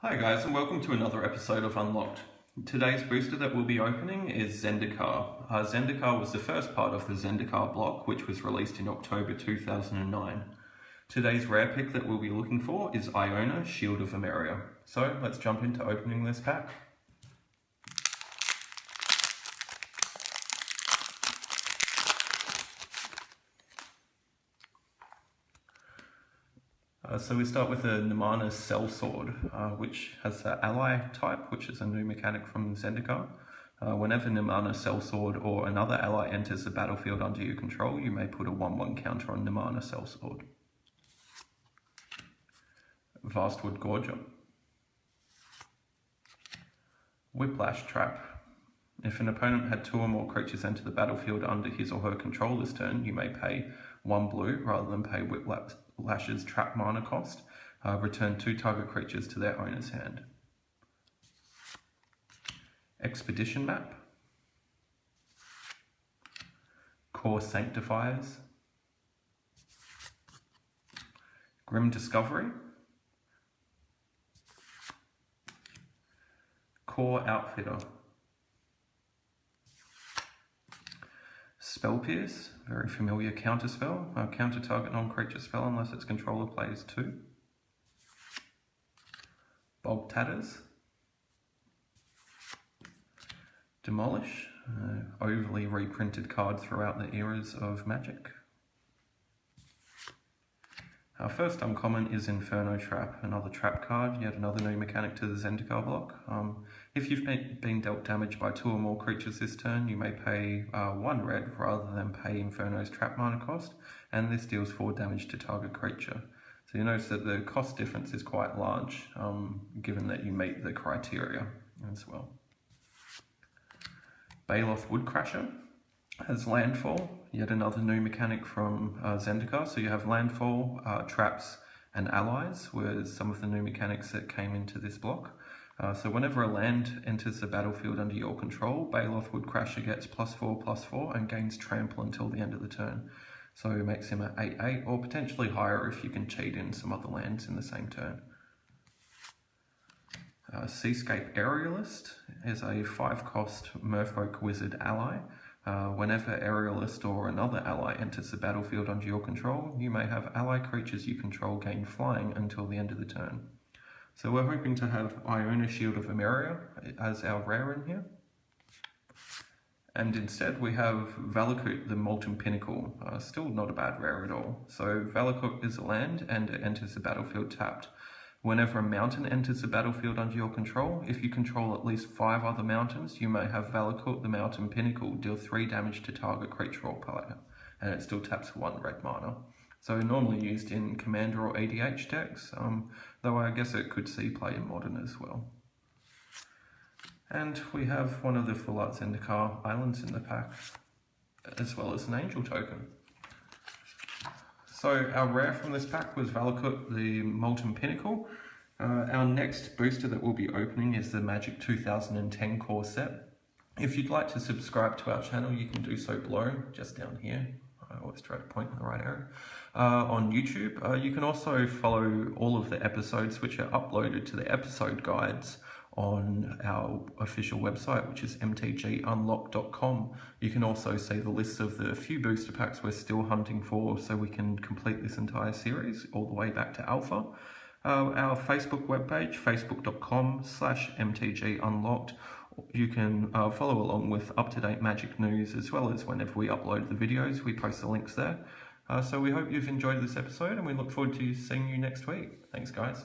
Hi guys, and welcome to another episode of Unlocked. Today's booster that we'll be opening is Zendikar. Zendikar was the first part of the Zendikar block, which was released in October 2009. Today's rare pick that we'll be looking for is Iona, Shield of Emeria. So let's jump into opening this pack. So we start with a Nimana Sellsword, which has the ally type, which is a new mechanic from Zendikar. Whenever Nimana Sellsword or another ally enters the battlefield under your control, you may put a 1/1 counter on Nimana Sellsword. Vastwood Gorger. Whiplash Trap. If an opponent had 2 or more creatures enter the battlefield under his or her control this turn, you may pay 1 blue rather than pay Whiplash's trap mana cost. Return 2 target creatures to their owner's hand. Expedition Map. Core Sanctifiers. Grim Discovery. Core Outfitter. Spell Pierce, very familiar counter spell. Counter target non-creature spell unless its controller plays 2. Bog Tatters. Demolish, overly reprinted card throughout the eras of Magic. Our first uncommon is Inferno Trap, another trap card, yet another new mechanic to the Zendikar block. If you've been dealt damage by 2 or more creatures this turn, you may pay 1 red rather than pay Inferno's trap mana cost, and this deals 4 damage to target creature. So you notice that the cost difference is quite large, given that you meet the criteria as well. Baloth Woodcrasher has Landfall, yet another new mechanic from Zendikar. So you have Landfall, Traps, and Allies were some of the new mechanics that came into this block. So whenever a land enters the battlefield under your control, Baloth Woodcrasher gets +4/+4 and gains Trample until the end of the turn. So it makes him at 8/8, or potentially higher if you can cheat in some other lands in the same turn. Seascape Aerialist is a 5-cost Merfolk Wizard ally. Whenever Aerialist or another ally enters the battlefield under your control, you may have ally creatures you control gain flying until the end of the turn. So we're hoping to have Iona, Shield of Emeria as our rare in here. And instead we have Valakut, the Molten Pinnacle, still not a bad rare at all. So Valakut is a land and it enters the battlefield tapped. Whenever a mountain enters the battlefield under your control, if you control at least 5 other mountains, you may have Valakut, the Mountain Pinnacle, deal 3 damage to target creature or player, and it still taps 1 red mana. So normally used in Commander or EDH decks, though I guess it could see play in Modern as well. And we have one of the Full Art Zendikar Islands in the pack, as well as an Angel token. So our rare from this pack was Valakut, the Molten Pinnacle. Our next booster that we'll be opening is the Magic 2010 core set. If you'd like to subscribe to our channel, you can do so below, just down here. I always try to point in the right area. On YouTube, you can also follow all of the episodes which are uploaded to the episode guides on our official website, which is mtgunlock.com. You can also see the list of the few booster packs we're still hunting for so we can complete this entire series all the way back to alpha. Our Facebook webpage, facebook.com/mtgunlocked. You can follow along with up-to-date Magic news, as well as whenever we upload the videos, we post the links there. So we hope you've enjoyed this episode and we look forward to seeing you next week. Thanks guys.